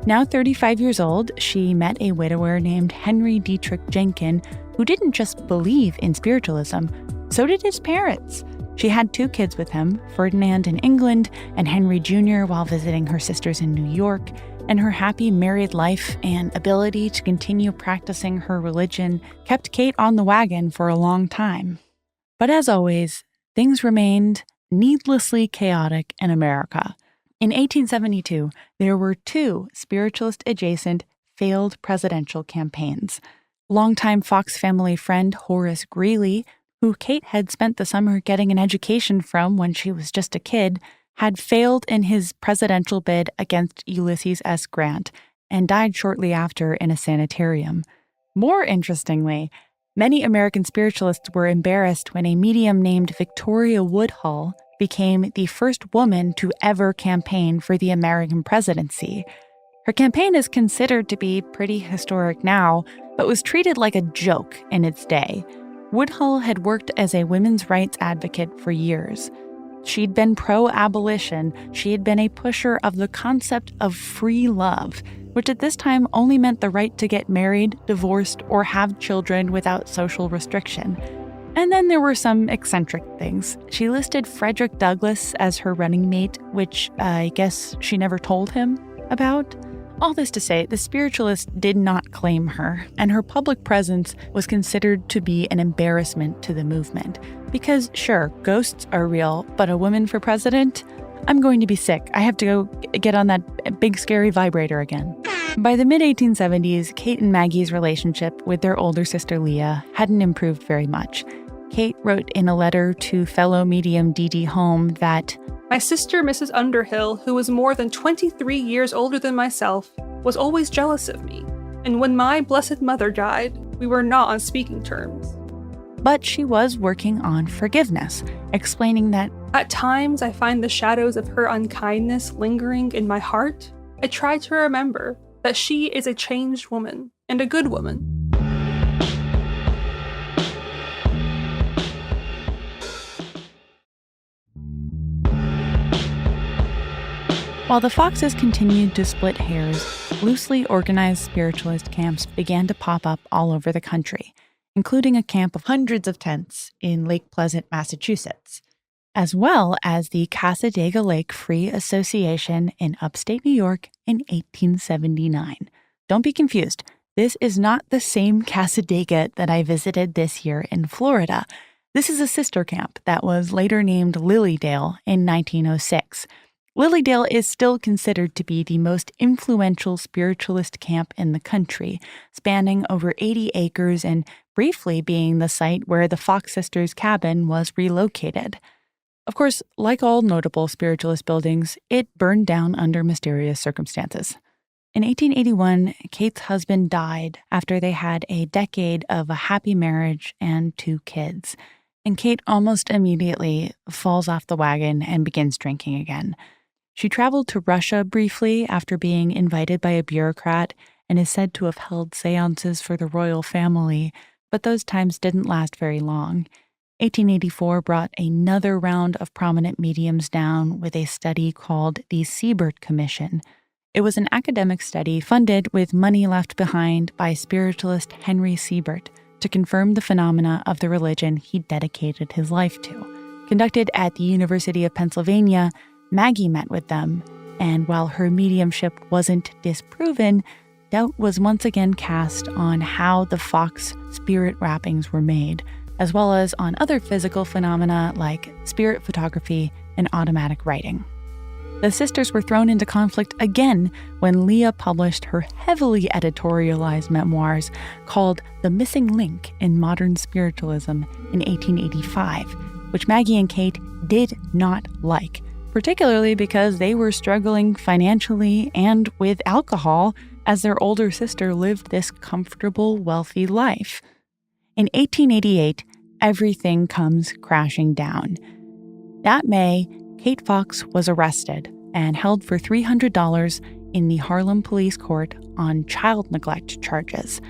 Now 35 years old, she met a widower named Henry Dietrich Jenkin, who didn't just believe in spiritualism, so did his parents. She had 2 kids with him, Ferdinand in England and Henry Jr. while visiting her sisters in New York, and her happy married life and ability to continue practicing her religion kept Kate on the wagon for a long time. But as always, things remained needlessly chaotic in America. In 1872, there were 2 spiritualist-adjacent failed presidential campaigns. Longtime Fox family friend Horace Greeley, who Kate had spent the summer getting an education from when she was just a kid, had failed in his presidential bid against Ulysses S. Grant, and died shortly after in a sanitarium. More interestingly, many American spiritualists were embarrassed when a medium named Victoria Woodhull became the first woman to ever campaign for the American presidency. Her campaign is considered to be pretty historic now, but was treated like a joke in its day. Woodhull had worked as a women's rights advocate for years. She'd been pro-abolition. She had been a pusher of the concept of free love, which at this time only meant the right to get married, divorced, or have children without social restriction. And then there were some eccentric things. She listed Frederick Douglass as her running mate, which I guess she never told him about. All this to say, the spiritualist did not claim her, and her public presence was considered to be an embarrassment to the movement. Because sure, ghosts are real, but a woman for president? I'm going to be sick. I have to go get on that big scary vibrator again. By the mid-1870s, Kate and Maggie's relationship with their older sister Leah hadn't improved very much. Kate wrote in a letter to fellow medium D.D. Home that, "My sister, Mrs. Underhill, who was more than 23 years older than myself, was always jealous of me, and when my blessed mother died, we were not on speaking terms." But she was working on forgiveness, explaining that, "At times I find the shadows of her unkindness lingering in my heart. I try to remember that she is a changed woman, and a good woman." While the Foxes continued to split hairs, loosely organized spiritualist camps began to pop up all over the country, including a camp of Hundreds of tents in Lake Pleasant, Massachusetts. as well as the Cassadaga Lake Free Association in upstate New York in 1879. Don't be confused. This is not the same Cassadaga that I visited this year in Florida. This is a sister camp that was later named Lilydale in 1906. Lilydale is still considered to be the most influential spiritualist camp in the country, spanning over 80 acres and briefly being the site where the Fox sisters' cabin was relocated. Of course, like all notable spiritualist buildings, it burned down under mysterious circumstances. In 1881, Kate's husband died after they had a decade of a happy marriage and 2 kids, and Kate almost immediately falls off the wagon and begins drinking again. She traveled to Russia briefly after being invited by a bureaucrat and is said to have held seances for the royal family, but those times didn't last very long. 1884 brought another round of prominent mediums down with a study called the Siebert Commission. It was an academic study funded with money left behind by spiritualist Henry Siebert to confirm the phenomena of the religion he dedicated his life to. Conducted at the University of Pennsylvania, Maggie met with them, and while her mediumship wasn't disproven, doubt was once again cast on how the Fox spirit wrappings were made, as well as on other physical phenomena like spirit photography and automatic writing. The sisters were thrown into conflict again when Leah published her heavily editorialized memoirs called The Missing Link in Modern Spiritualism in 1885, which Maggie and Kate did not like, particularly because they were struggling financially and with alcohol as their older sister lived this comfortable, wealthy life. In 1888, everything comes crashing down. That May, Kate Fox was arrested and held for $300 in the Harlem Police Court on child neglect charges.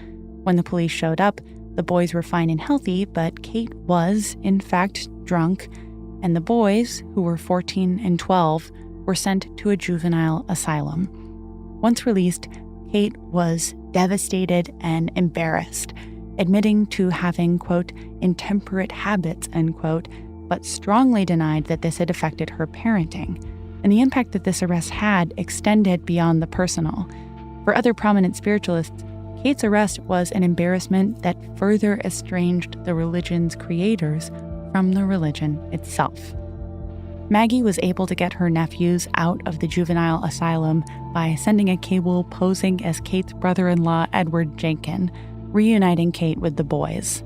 When the police showed up, the boys were fine and healthy, but Kate was, in fact, drunk, and the boys, who were 14 and 12, were sent to a juvenile asylum. Once released, Kate was devastated and embarrassed, admitting to having, quote, intemperate habits, end quote, but strongly denied that this had affected her parenting. And the impact that this arrest had extended beyond the personal. For other prominent spiritualists, Kate's arrest was an embarrassment that further estranged the religion's creators from the religion itself. Maggie was able to get her nephews out of the juvenile asylum by sending a cable posing as Kate's brother-in-law, Edward Jenkin, reuniting Kate with the boys.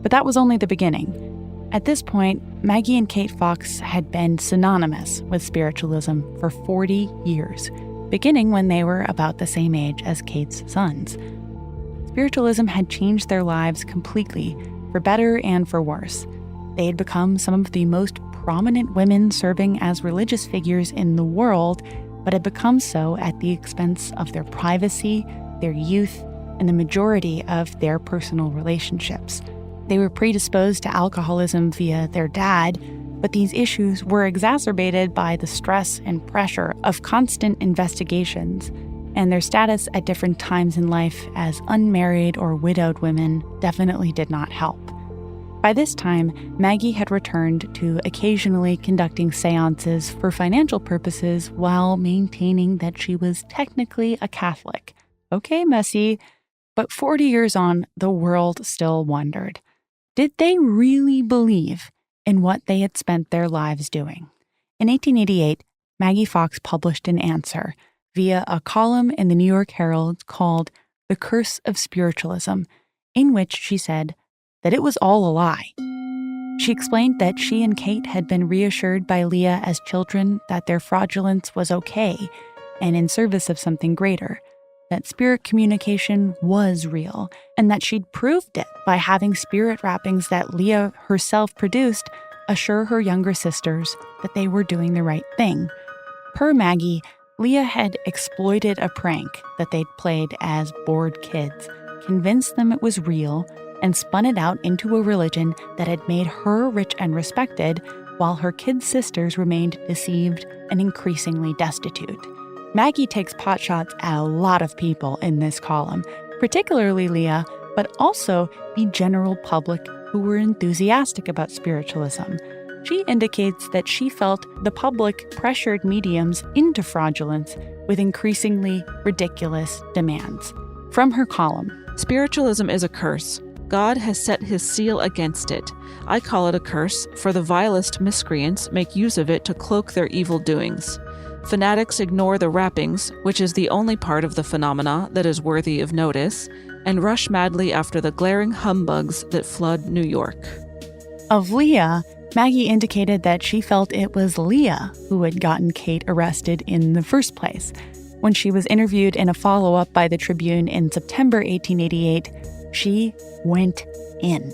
But that was only the beginning. At this point, Maggie and Kate Fox had been synonymous with spiritualism for 40 years. beginning when they were about the same age as Kate's sons. Spiritualism had changed their lives completely, for better and for worse. They had become some of the most prominent women serving as religious figures in the world, but had become so at the expense of their privacy, their youth, and the majority of their personal relationships. They were predisposed to alcoholism via their dad, but these issues were exacerbated by the stress and pressure of constant investigations, and their status at different times in life as unmarried or widowed women definitely did not help. By this time, Maggie had returned to occasionally conducting seances for financial purposes while maintaining that she was technically a Catholic. Okay, messy, but 40 years on, the world still wondered. Did they really believe in what they had spent their lives doing? In 1888, Maggie Fox published an answer via a column in the New York Herald called The Curse of Spiritualism, in which she said that it was all a lie. She explained that she and Kate had been reassured by Leah as children that their fraudulence was okay and in service of something greater, that spirit communication was real, and that she'd proved it by having spirit wrappings that Leah herself produced assure her younger sisters that they were doing the right thing. Per Maggie, Leah had exploited a prank that they'd played as bored kids, convinced them it was real, and spun it out into a religion that had made her rich and respected, while her kid sisters remained deceived and increasingly destitute. Maggie takes potshots at a lot of people in this column, particularly Leah, but also the general public who were enthusiastic about spiritualism. She indicates that she felt the public pressured mediums into fraudulence with increasingly ridiculous demands. From her column, Spiritualism is a curse. God has set his seal against it. I call it a curse, for the vilest miscreants make use of it to cloak their evil doings. Fanatics ignore the wrappings, which is the only part of the phenomena that is worthy of notice, and rush madly after the glaring humbugs that flood New York. Of Leah, Maggie indicated that she felt it was Leah who had gotten Kate arrested in the first place. When she was interviewed in a follow-up by the Tribune in September 1888, she went in.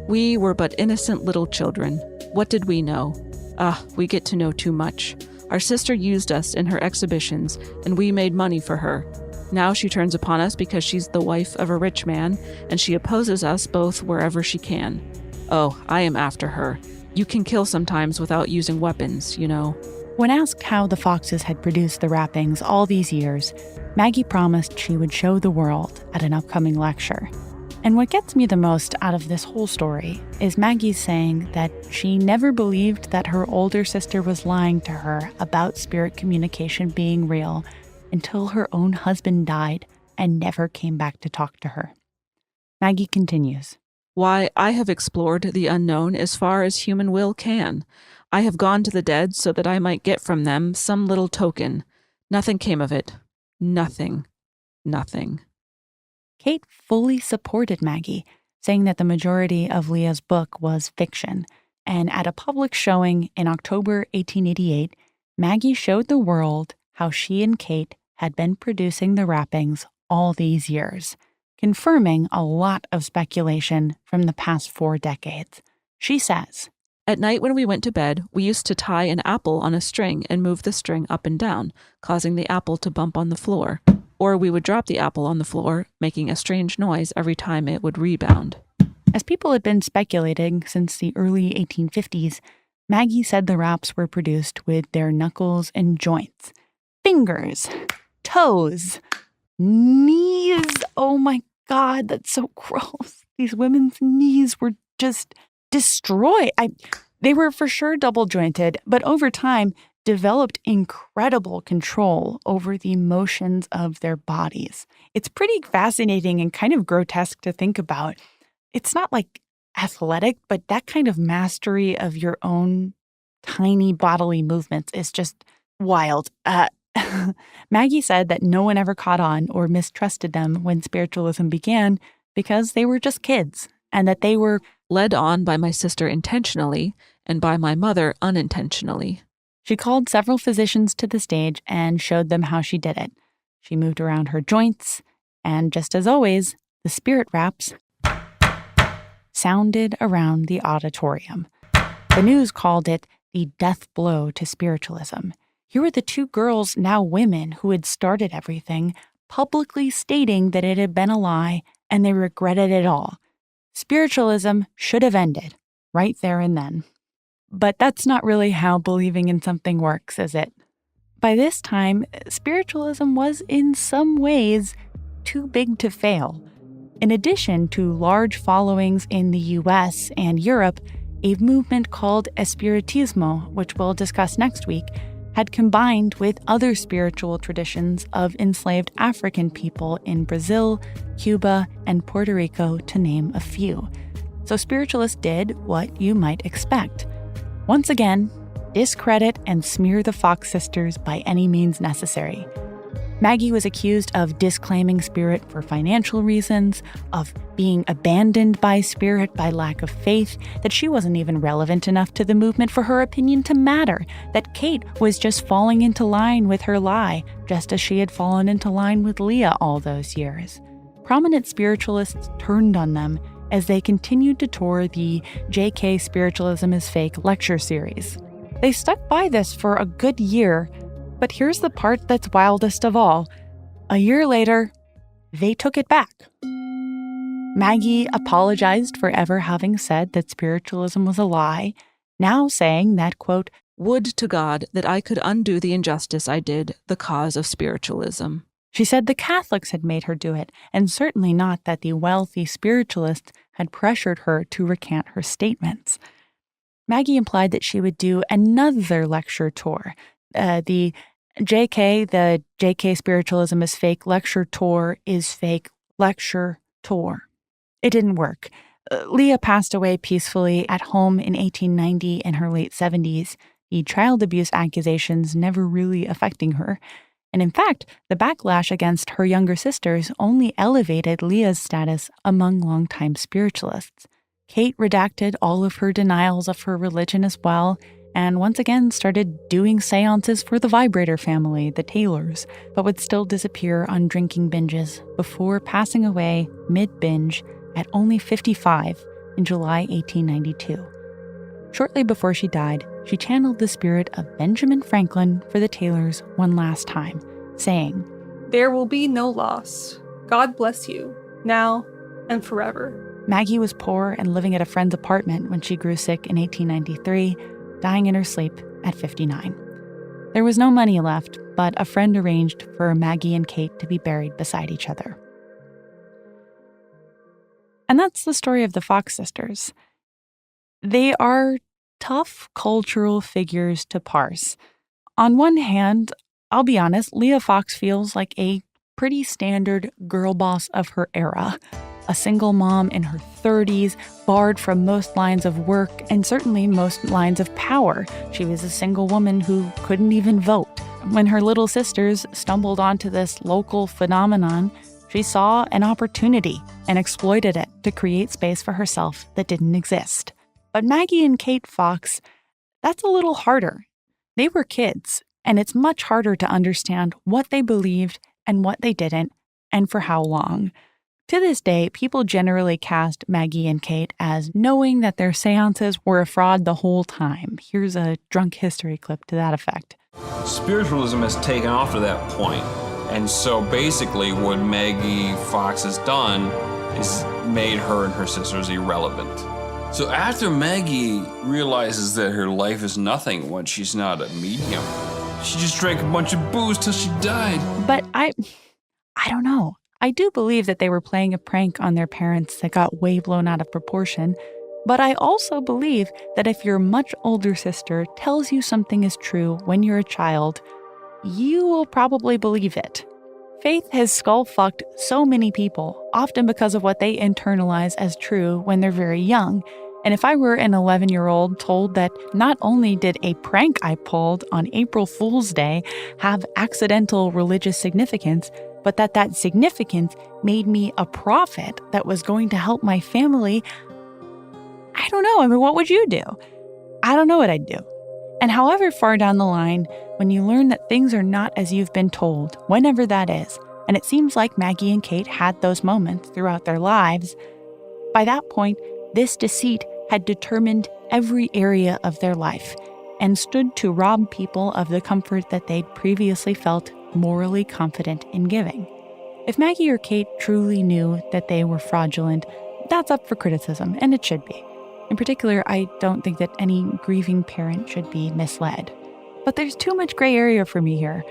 We were but innocent little children. What did we know? We get to know too much. Our sister used us in her exhibitions, and we made money for her. Now she turns upon us because she's the wife of a rich man, and she opposes us both wherever she can. Oh, I am after her. You can kill sometimes without using weapons, you know. When asked how the Foxes had produced the wrappings all these years, Maggie promised she would show the world at an upcoming lecture. And what gets me the most out of this whole story is Maggie saying that she never believed that her older sister was lying to her about spirit communication being real until her own husband died and never came back to talk to her. Maggie continues. Why, I have explored the unknown as far as human will can. I have gone to the dead so that I might get from them some little token. Nothing came of it. Nothing. Kate fully supported Maggie, saying that the majority of Leah's book was fiction. And at a public showing in October 1888, Maggie showed the world how she and Kate had been producing the wrappings all these years, confirming a lot of speculation from the past 4 decades. She says, At night when we went to bed, we used to tie an apple on a string and move the string up and down, causing the apple to bump on the floor. Or we would drop the apple on the floor, making a strange noise every time it would rebound. As people had been speculating since the early 1850s, Maggie said the wraps were produced with their knuckles and joints. Fingers, toes, knees. Oh my God, that's so gross. These women's knees were just destroyed. They were for sure double jointed, but over time developed incredible control over the motions of their bodies. It's pretty fascinating and kind of grotesque to think about. It's not like athletic, but that kind of mastery of your own tiny bodily movements is just wild. Maggie said that no one ever caught on or mistrusted them when spiritualism began because they were just kids, and that they were led on by my sister intentionally and by my mother unintentionally. She called several physicians to the stage and showed them how she did it. She moved around her joints, and just as always, the spirit raps sounded around the auditorium. The news called it the death blow to spiritualism. Here were the two girls, now women, who had started everything, publicly stating that it had been a lie and they regretted it all. Spiritualism should have ended, right there and then. But that's not really how believing in something works, is it? By this time, spiritualism was in some ways too big to fail. In addition to large followings in the US and Europe, a movement called Espiritismo, which we'll discuss next week, had combined with other spiritual traditions of enslaved African people in Brazil, Cuba, and Puerto Rico, to name a few. So spiritualists did what you might expect. Once again, discredit and smear the Fox sisters by any means necessary. Maggie was accused of disclaiming spirit for financial reasons, of being abandoned by spirit by lack of faith, that she wasn't even relevant enough to the movement for her opinion to matter, that Kate was just falling into line with her lie, just as she had fallen into line with Leah all those years. Prominent spiritualists turned on them as they continued to tour the JK Spiritualism is Fake lecture series. They stuck by this for a good year, but here's the part that's wildest of all. A year later, they took it back. Maggie apologized for ever having said that spiritualism was a lie, now saying that, quote, "Would to God that I could undo the injustice I did, the cause of spiritualism." She said the Catholics had made her do it, and certainly not that the wealthy spiritualists had pressured her to recant her statements. Maggie implied that she would do another lecture tour. The JK Spiritualism is Fake lecture tour is fake lecture tour. It didn't work. Leah passed away peacefully at home in 1890 in her late 70s, the child abuse accusations never really affecting her. And in fact, the backlash against her younger sisters only elevated Leah's status among longtime spiritualists. Kate redacted all of her denials of her religion as well, and once again started doing seances for the Vibrator family, the Taylors, but would still disappear on drinking binges before passing away mid-binge at only 55 in July 1892. Shortly before she died, she channeled the spirit of Benjamin Franklin for the Taylors one last time, saying, "There will be no loss. God bless you, now and forever." Maggie was poor and living at a friend's apartment when she grew sick in 1893, dying in her sleep at 59. There was no money left, but a friend arranged for Maggie and Kate to be buried beside each other. And that's the story of the Fox sisters. They are tough cultural figures to parse. On one hand, I'll be honest, Leah Fox feels like a pretty standard girl boss of her era. A single mom in her 30s, barred from most lines of work and certainly most lines of power. She was a single woman who couldn't even vote. When her little sisters stumbled onto this local phenomenon, she saw an opportunity and exploited it to create space for herself that didn't exist. But Maggie and Kate Fox, that's a little harder. They were kids, and it's much harder to understand what they believed and what they didn't, and for how long. To this day, people generally cast Maggie and Kate as knowing that their seances were a fraud the whole time. Here's a drunk history clip to that effect. Spiritualism has taken off to that point. And so basically what Maggie Fox has done is made her and her sisters irrelevant. So after Maggie realizes that her life is nothing when she's not a medium, she just drank a bunch of booze till she died. But I don't know. I do believe that they were playing a prank on their parents that got way blown out of proportion. But I also believe that if your much older sister tells you something is true when you're a child, you will probably believe it. Faith has skull-fucked so many people, often because of what they internalize as true when they're very young. And if I were an 11-year-old told that not only did a prank I pulled on April Fool's Day have accidental religious significance, but that significance made me a prophet that was going to help my family, I don't know. I mean, what would you do? I don't know what I'd do. And however far down the line, when you learn that things are not as you've been told, whenever that is, and it seems like Maggie and Kate had those moments throughout their lives, by that point, this deceit had determined every area of their life and stood to rob people of the comfort that they'd previously felt morally confident in giving. If Maggie or Kate truly knew that they were fraudulent, that's up for criticism, and it should be. In particular, I don't think that any grieving parent should be misled. But there's too much gray area for me here.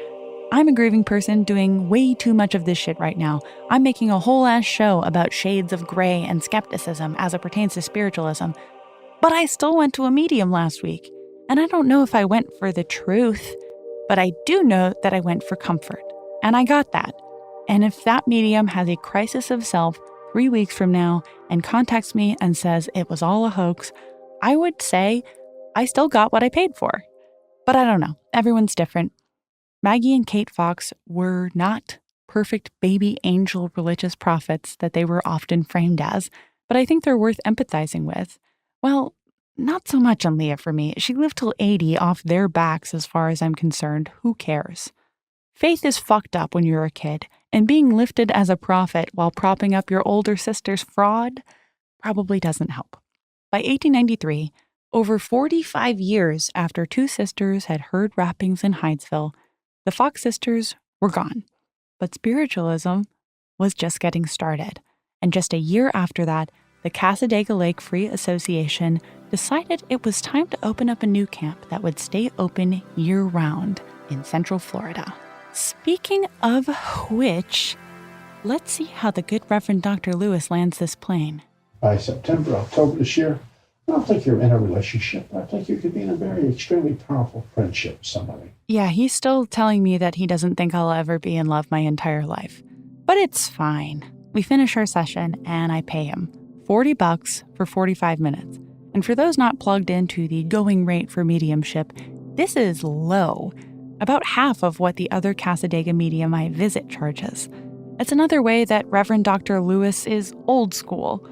I'm a grieving person doing way too much of this shit right now. I'm making a whole ass show about shades of gray and skepticism as it pertains to spiritualism. But I still went to a medium last week. And I don't know if I went for the truth, but I do know that I went for comfort. And I got that. And if that medium has a crisis of self 3 weeks from now and contacts me and says it was all a hoax, I would say I still got what I paid for. But I don't know. Everyone's different. Maggie and Kate Fox were not perfect baby angel religious prophets that they were often framed as, but I think they're worth empathizing with. Well, not so much on Leah for me. She lived till 80 off their backs as far as I'm concerned. Who cares? Faith is fucked up when you're a kid, and being lifted as a prophet while propping up your older sister's fraud probably doesn't help. By 1893, over 45 years after two sisters had heard rappings in Hydesville, the Fox sisters were gone. But spiritualism was just getting started. And just a year after that, the Cassadaga Lake Free Association decided it was time to open up a new camp that would stay open year-round in Central Florida. Speaking of which, let's see how the good Reverend Dr. Lewis lands this plane. By September, October this year, I don't think you're in a relationship. I think you could be in a very extremely powerful friendship with somebody. Yeah, he's still telling me that he doesn't think I'll ever be in love my entire life. But it's fine. We finish our session and I pay him $40 for 45 minutes. And for those not plugged into the going rate for mediumship, this is low. About half of what the other Cassadaga medium I visit charges. It's another way that Reverend Dr. Lewis is old school.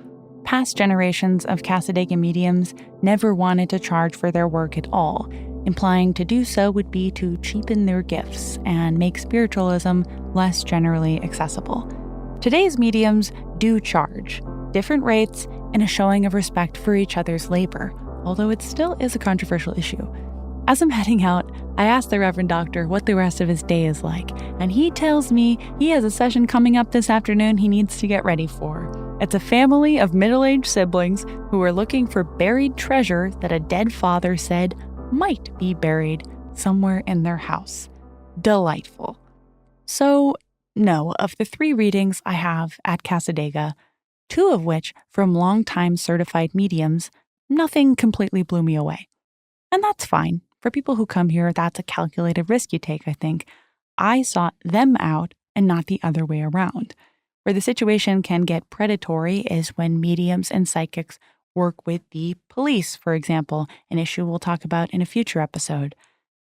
Past generations of Cassadaga mediums never wanted to charge for their work at all, implying to do so would be to cheapen their gifts and make spiritualism less generally accessible. Today's mediums do charge, different rates, and a showing of respect for each other's labor, although it still is a controversial issue. As I'm heading out, I ask the Reverend Doctor what the rest of his day is like, and he tells me he has a session coming up this afternoon he needs to get ready for. It's a family of middle-aged siblings who are looking for buried treasure that a dead father said might be buried somewhere in their house. Delightful. So, no, of the 3 readings I have at Cassadaga, 2 of which from long-time certified mediums, nothing completely blew me away. And that's fine. For people who come here, that's a calculated risk you take, I think. I sought them out and not the other way around. Where the situation can get predatory is when mediums and psychics work with the police, for example, an issue we'll talk about in a future episode.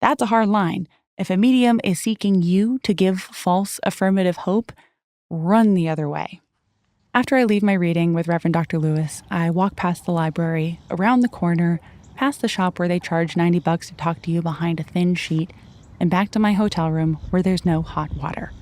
That's a hard line. If a medium is seeking you to give false affirmative hope, run the other way. After I leave my reading with Reverend Dr. Lewis, I walk past the library, around the corner, past the shop where they charge $90 to talk to you behind a thin sheet, and back to my hotel room where there's no hot water.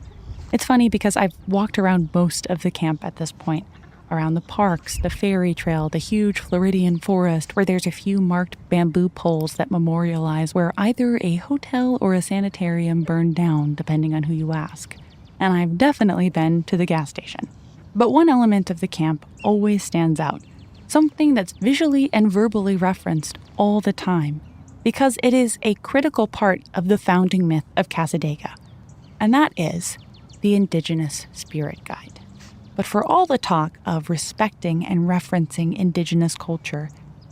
It's funny because I've walked around most of the camp at this point, around the parks, the ferry trail, the huge Floridian forest where there's a few marked bamboo poles that memorialize where either a hotel or a sanitarium burned down, depending on who you ask. And I've definitely been to the gas station. But one element of the camp always stands out, something that's visually and verbally referenced all the time, because it is a critical part of the founding myth of Cassadaga, and that is the Indigenous Spirit Guide. But for all the talk of respecting and referencing Indigenous culture,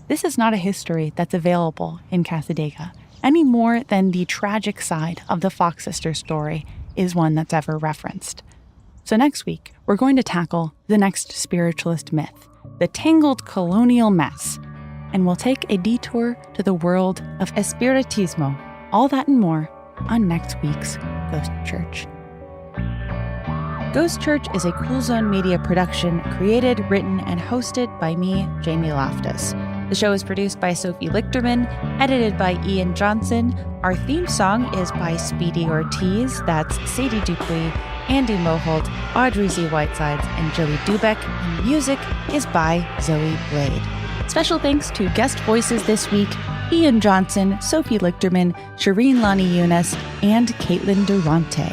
this is not a history that's available in Cassadaga, any more than the tragic side of the Fox Sisters story is one that's ever referenced. So next week, we're going to tackle the next spiritualist myth, the tangled colonial mess, and we'll take a detour to the world of Espiritismo. All that and more on next week's Ghost Church. Ghost Church is a Cool Zone Media production created, written, and hosted by me, Jamie Loftus. The show is produced by Sophie Lichterman, edited by Ian Johnson. Our theme song is by Speedy Ortiz, that's Sadie Dupuy, Andy Moholt, Audrey Z. Whitesides, and Joey Dubeck. And music is by Zoe Blade. Special thanks to guest voices this week, Ian Johnson, Sophie Lichterman, Shireen Lani Yunus, and Caitlin Durante.